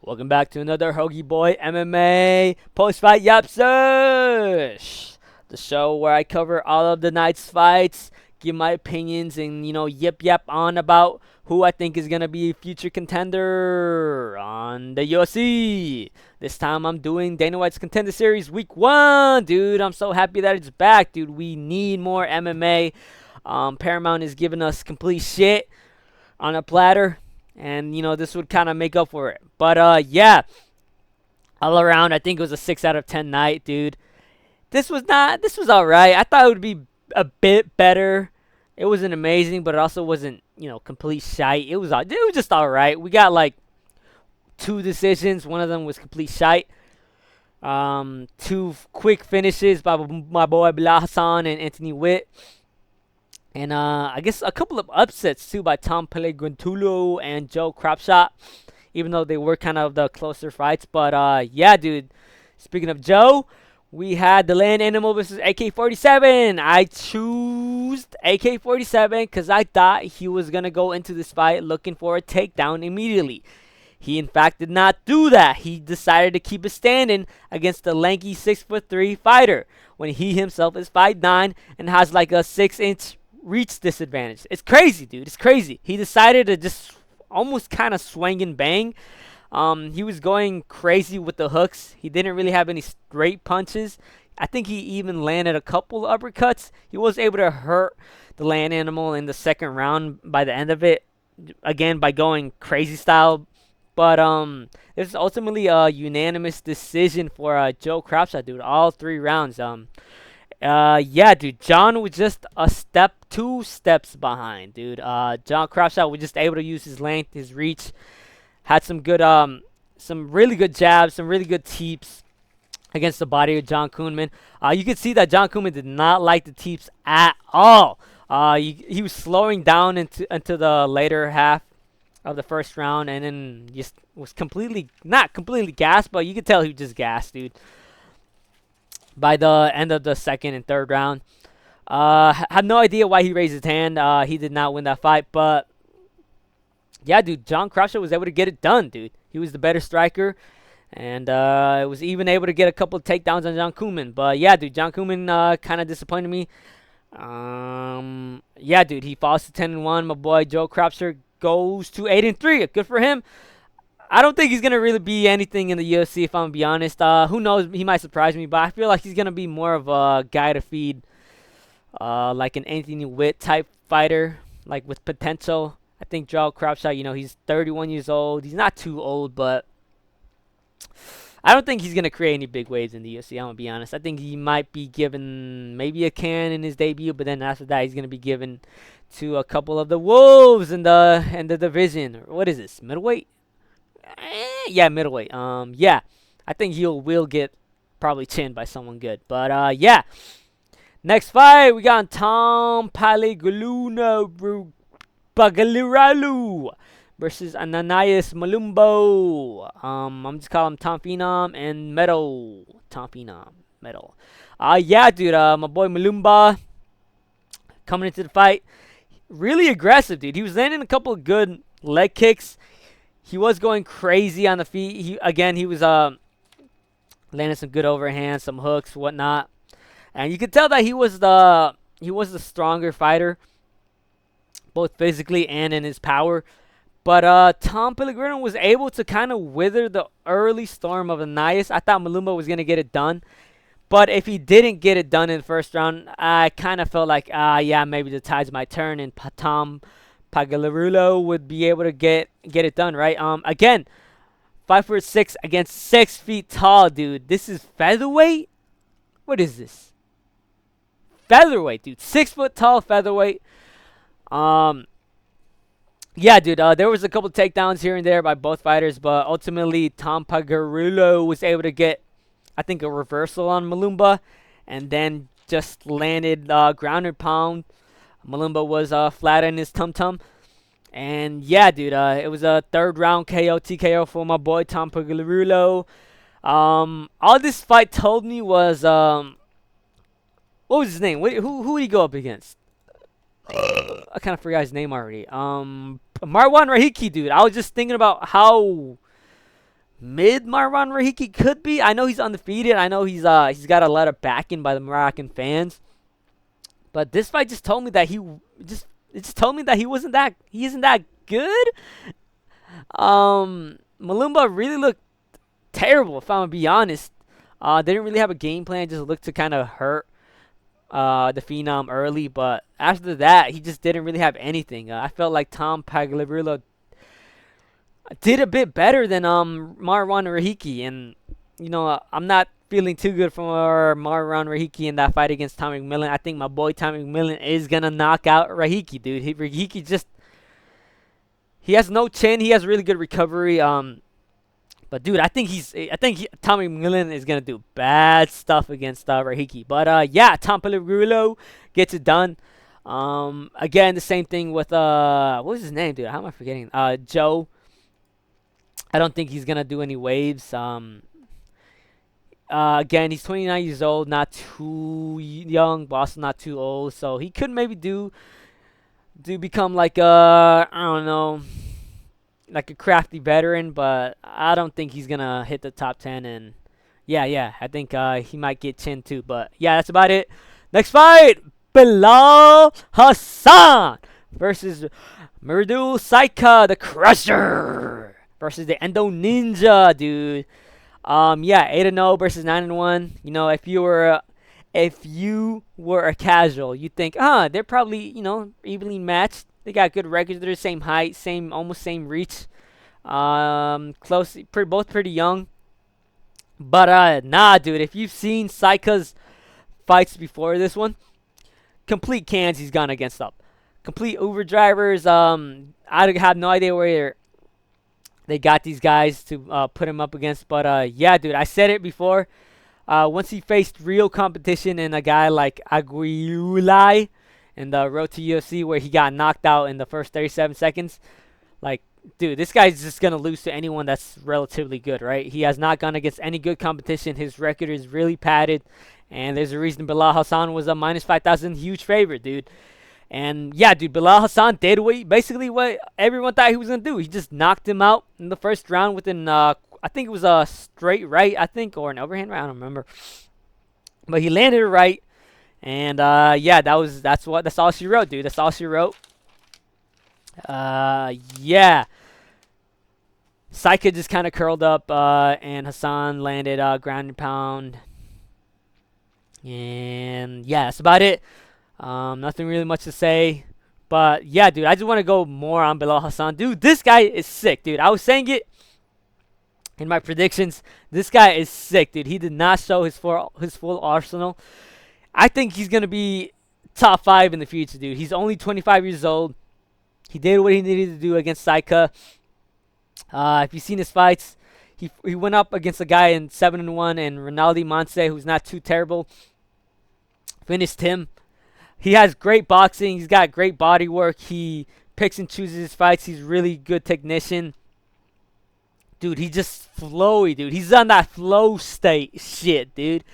Welcome back to another Hoagie Boy MMA post-fight Yap Sesh, the show where I cover all of the night's fights, give my opinions, and yip on about who I think is gonna be a future contender on the UFC. This time I'm doing Dana White's Contender Series Week 1, dude. I'm so happy that it's back, dude. We need more MMA. Paramount is giving us complete shit on a platter. And, this would kind of make up for it. But, yeah. All around, I think it was a 6 out of 10 night, dude. This was alright. I thought it would be a bit better. It wasn't amazing, but it also wasn't, complete shite. It was just alright. We got, like, 2 decisions. One of them was complete shite. 2 quick finishes by my boy Bilal Hassan and Anthony Witt. And I guess a couple of upsets, too, by Tom Pellegrino and Joe Cropshot, even though they were kind of the closer fights. But, yeah, dude, speaking of Joe, we had the Land Animal versus AK-47. I choose AK-47 because I thought he was going to go into this fight looking for a takedown immediately. He, in fact, did not do that. He decided to keep it standing against the lanky 6'3" fighter when he himself is 5'9" and has like a 6-inch reach disadvantage. It's crazy, dude. It's crazy. He decided to just almost kind of swing and bang. He was going crazy with the hooks. He didn't really have any straight punches. I think he even landed a couple uppercuts. He was able to hurt the Land Animal in the second round by the end of it, again by going crazy style. But there's ultimately a unanimous decision for Joe Cropshot, dude. All 3 rounds. Yeah, dude. John was just a step, 2 steps behind, dude. John Cropshot was just able to use his length, his reach. Had some good, some really good jabs, some really good teeps against the body of John Koonman. You could see that John Koonman did not like the teeps at all. He was slowing down into the later half of the first round, and then just was not completely gassed, but you could tell he was just gassed, dude. By the end of the second and third round, had no idea why he raised his hand. He did not win that fight, but yeah, dude, John Cropshot was able to get it done, dude. He was the better striker, and was even able to get a couple of takedowns on John Koonman. But yeah, dude, John Koonman kind of disappointed me. Yeah, dude, he falls to 10-1. My boy Joe Cropshot goes to 8-3. Good for him. I don't think he's going to really be anything in the UFC, if I'm going to be honest. Who knows? He might surprise me, but I feel like he's going to be more of a guy to feed, like an Anthony Witt type fighter, like with potential. I think Joe Cropshot, he's 31 years old. He's not too old, but I don't think he's going to create any big waves in the UFC, I'm going to be honest. I think he might be given maybe a can in his debut, but then after that, he's going to be given to a couple of the wolves in the division. What is this, middleweight? Yeah, middleweight. Yeah, I think will get probably chinned by someone good. But yeah, next fight we got Tom Pellegrino versus Ananias Malumbo. I'm just calling him Tom Phenom and Metal. Tom Phenom, Metal. Yeah, dude. My boy Malumba coming into the fight, really aggressive, dude. He was landing a couple of good leg kicks. He was going crazy on the feet. He was landing some good overhands, some hooks, whatnot. And you could tell that he was the stronger fighter, both physically and in his power. But Tom Pellegrino was able to kind of wither the early storm of Ananias. I thought Malumba was going to get it done. But if he didn't get it done in the first round, I kind of felt like, yeah, maybe the tides might turn and Tom Pellegrino would be able to get it done, right? Again, 5'6" against 6 feet tall, dude. This is featherweight? What is this? Featherweight, dude. 6 foot tall featherweight. Yeah, dude. There was a couple takedowns here and there by both fighters, but ultimately Tom Pellegrino was able to get, I think, a reversal on Malumba, and then just landed ground and pound. Malumba was flat in his tum-tum. And yeah, dude, it was a 3rd round KO, TKO for my boy Tom Pellegrino. All this fight told me was, what was his name? Who did he go up against? I kind of forgot his name already. Marwan Rahiki, dude. I was just thinking about how mid Marwan Rahiki could be. I know he's undefeated. I know he's got a lot of backing by the Moroccan fans. But this fight just told me that just it just told me that he isn't that good. Malumba really looked terrible, if I'm gonna be honest. They didn't really have a game plan, just looked to kind of hurt the Phenom early, but after that, he just didn't really have anything. I felt like Tom Pagliarulo did a bit better than Marwan Rahiki, and I'm not feeling too good for Marwan Rahiki in that fight against Tommy McMillan. I think my boy Tommy McMillan is gonna knock out Rahiki, dude. Rahiki just he has no chin. He has really good recovery. But dude, I think Tommy McMillan is gonna do bad stuff against Rahiki. But yeah, Tom Pagliarulo gets it done. Again, the same thing with what was his name, dude? How am I forgetting? Joe. I don't think he's gonna do any waves. Again, he's 29 years old, not too young, but also not too old. So he could maybe become like I don't know, like a crafty veteran, but I don't think he's gonna hit the top 10. And yeah, I think he might get chin too. But yeah, that's about it. Next fight, Bilal Hassan versus Mirdul Saika, the Crusher, versus the Endo Ninja, dude. Yeah, 8-0 versus 9-1. If you were a casual, you'd think, they're probably, evenly matched. They got good records. They're the same height, almost same reach. Close, both pretty young. But nah, dude. If you've seen Saika's fights before this one, complete cans he's gone against up. Complete Uber drivers. I have no idea where they got these guys to put him up against. But yeah, dude, I said it before. Once he faced real competition in a guy like Aguilulai in the Road to UFC, where he got knocked out in the first 37 seconds, like, dude, this guy's just going to lose to anyone that's relatively good, right? He has not gone against any good competition. His record is really padded, and there's a reason Bilal Hassan was a minus 5,000 huge favorite, dude. And yeah, dude, Bilal Hassan did basically what everyone thought he was going to do. He just knocked him out in the first round within, I think it was a straight right, or an overhand right, I don't remember. But he landed it right. And yeah, that's all she wrote, dude. That's all she wrote. Yeah. Saika just kind of curled up, and Hassan landed ground and pound. And yeah, that's about it. Nothing really much to say. But yeah, dude, I just want to go more on Bilal Hassan. Dude, this guy is sick, dude. I was saying it in my predictions. This guy is sick, dude. He did not show his full arsenal. I think he's going to be top 5 in the future, dude. He's only 25 years old. He did what he needed to do against Saika. If you've seen his fights, he went up against a guy in 7-1, and Rinaldi Monse, who's not too terrible, finished him. He has great boxing. He's got great body work. He picks and chooses his fights. He's really good technician. Dude, he's just flowy, dude. He's on that flow state shit, dude.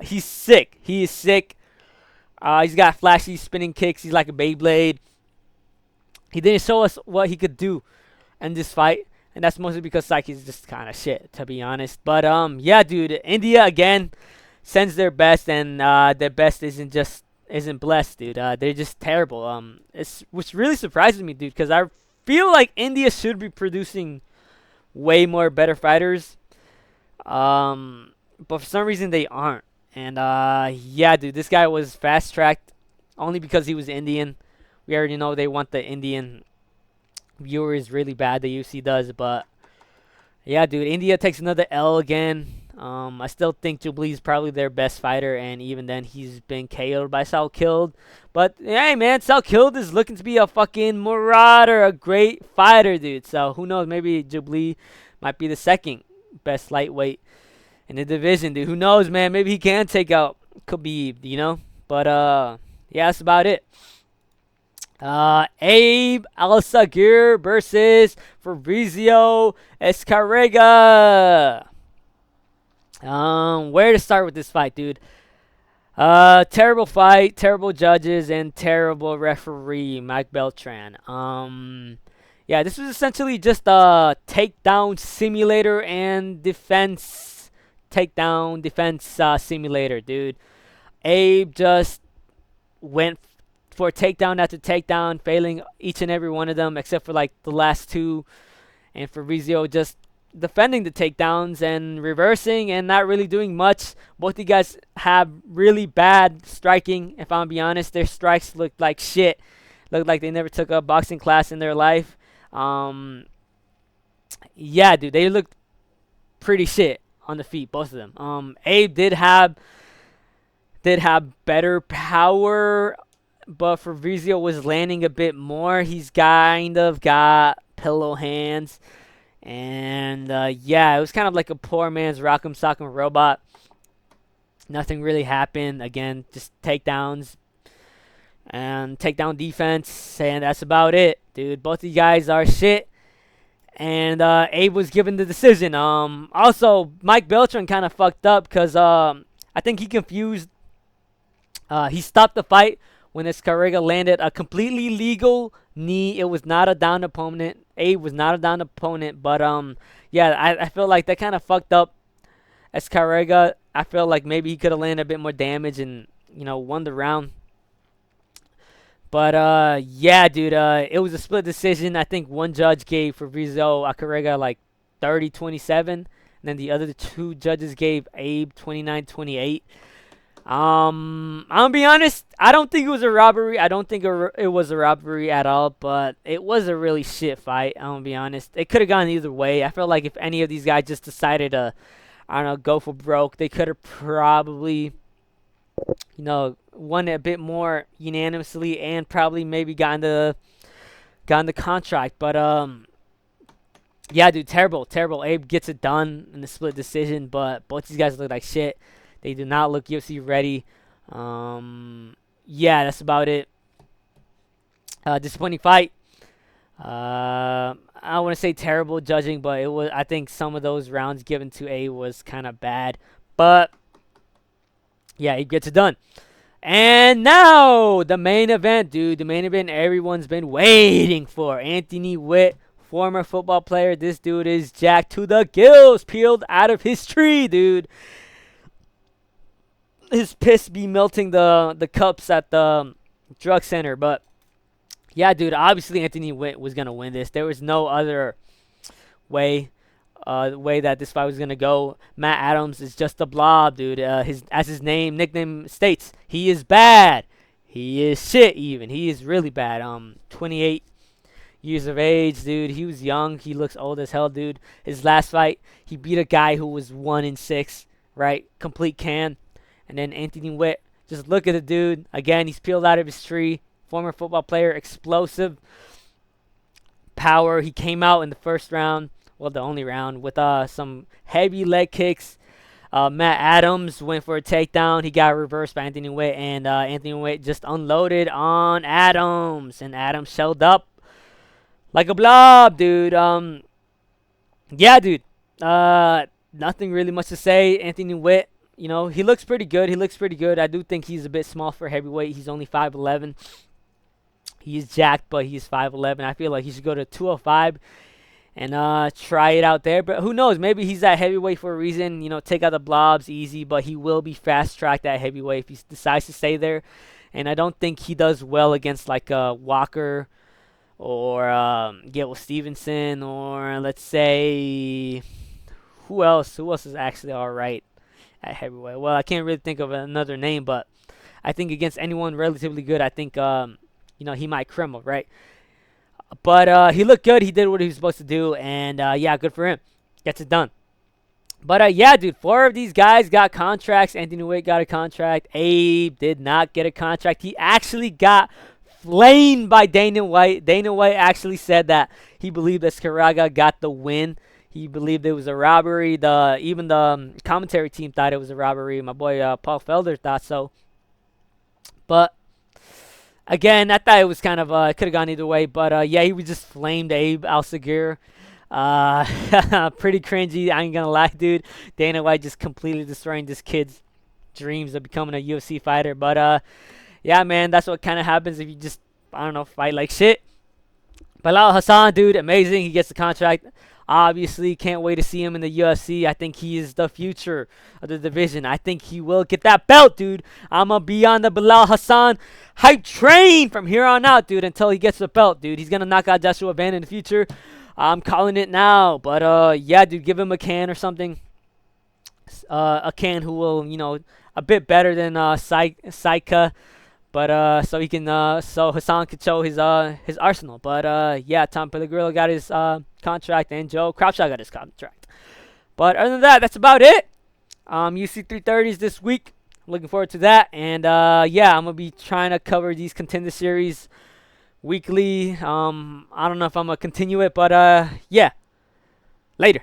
He's sick. He is sick. He's got flashy spinning kicks. He's like a Beyblade. He didn't show us what he could do in this fight, and that's mostly because Saiki's just kind of shit, to be honest. But yeah, dude, India again sends their best, and their best isn't blessed, dude. They're just terrible. Which really surprises me, dude, because I feel like India should be producing way more better fighters. But for some reason they aren't. And yeah, dude, this guy was fast tracked only because he was Indian. We already know they want the Indian viewers really bad. The UFC does, but yeah, dude, India takes another L again. I still think Jubilee is probably their best fighter, and even then, he's been KO'd by Sal Killed. But hey, man, Sal Killed is looking to be a fucking marauder, a great fighter, dude. So who knows? Maybe Jubilee might be the second best lightweight in the division, dude. Who knows, man? Maybe he can take out Khabib, But yeah, that's about it. Abe Al-Sagir versus Fabrizio Escarrega. Where to start with this fight, dude? Terrible fight, terrible judges, and terrible referee, Mike Beltran. Yeah, this was essentially just a takedown simulator and defense takedown defense simulator, dude. Abe just went for takedown after takedown, failing each and every one of them except for like the last two, and Fabrizio just defending the takedowns and reversing and not really doing much. Both of you guys have really bad striking, if I'm be honest. Their strikes looked like shit. Looked like they never took a boxing class in their life. Yeah, dude, they looked pretty shit on the feet, both of them. Abe did have better power, but Fabrizio was landing a bit more. He's kind of got pillow hands. And yeah, it was kind of like a poor man's Rock'em Sock'em Robot. Nothing really happened. Again, just takedowns and takedown defense, and that's about it, dude. Both of you guys are shit. And Abe was given the decision. Also, Mike Beltran kind of fucked up because I think he confused. He stopped the fight when Escarrega landed a completely legal knee. It was not a down opponent. Abe was not a down opponent, but yeah, I feel like that kind of fucked up Escarrega. I feel like maybe he could have landed a bit more damage and won the round. But yeah, dude, it was a split decision. I think one judge gave Fabrizio Escarrega like 30-27, and then the other two judges gave Abe 29-28. I'm gonna be honest, I don't think it was a robbery. I don't think it was a robbery at all, but it was a really shit fight. I'm gonna be honest. It could have gone either way. I feel like if any of these guys just decided to, I don't know, go for broke, they could have probably, won a bit more unanimously and probably maybe gotten the contract. But yeah, dude, terrible. Abe gets it done in the split decision, but both these guys look like shit. They do not look UFC ready. Yeah, that's about it. Disappointing fight. I don't want to say terrible judging, but it was. I think some of those rounds given to A was kind of bad. But yeah, he gets it done. And now the main event, dude. The main event everyone's been waiting for. Anthony Witt, former football player. This dude is jacked to the gills, peeled out of his tree, dude. His piss be melting the cups at the drug center. But yeah, dude, obviously Anthony Witt was gonna win this. There was no other way that this fight was gonna go. Matt Adams is just a blob, dude. His nickname states, he is bad. He is shit even. He is really bad. 28 years of age, dude. He was young. He looks old as hell, dude. His last fight, he beat a guy who was 1-6, right? Complete can. And then Anthony Witt, just look at the dude. Again, he's peeled out of his tree. Former football player, explosive power. He came out in the first round, well, the only round, with some heavy leg kicks. Matt Adams went for a takedown. He got reversed by Anthony Witt, and Anthony Witt just unloaded on Adams, and Adams shelled up like a blob, dude. Yeah, dude. Nothing really much to say. Anthony Witt, he looks pretty good. I do think he's a bit small for heavyweight. He's only 5'11". He's jacked, but he's 5'11". I feel like he should go to 205 and try it out there. But who knows? Maybe he's at heavyweight for a reason. Take out the blobs easy, but he will be fast-tracked at heavyweight if he decides to stay there. And I don't think he does well against like Walker or Gable Stevenson, or let's say who else? Who else is actually all right at heavyweight? Well, I can't really think of another name, but I think against anyone relatively good, I think he might crumble, right? But he looked good. He did what he was supposed to do, and yeah, good for him. Gets it done. But yeah, dude, 4 of these guys got contracts. Anthony Witt got a contract. Abe did not get a contract. He actually got flamed by Dana White. Dana White actually said that he believed that Escarrega got the win. He believed it was a robbery. Even the commentary team thought it was a robbery. My boy Paul Felder thought so. But again, I thought it was kind of could have gone either way. But yeah, he was just flamed Abe Al-Sagir. Pretty cringy. I ain't gonna lie, dude. Dana White just completely destroying this kid's dreams of becoming a UFC fighter. But yeah, man, that's what kind of happens if you just, I don't know, fight like shit. Bilal Hassan, dude, amazing. He gets the contract. Obviously, can't wait to see him in the UFC. I think he is the future of the division. I think he will get that belt, dude. I'm going to be on the Bilal Hassan hype train from here on out, dude, until he gets the belt, dude. He's going to knock out Joshua Van in the future. I'm calling it now. But, yeah, dude, give him a can or something. A can who will, a bit better than Saika. But so he can so Hassan could show his arsenal. But yeah, Tom Pellegrino got his contract, and Joe Crouchard got his contract. But other than that, that's about it. UC 330s this week. Looking forward to that. And yeah, I'm gonna be trying to cover these contender series weekly. I don't know if I'm gonna continue it, but yeah, later.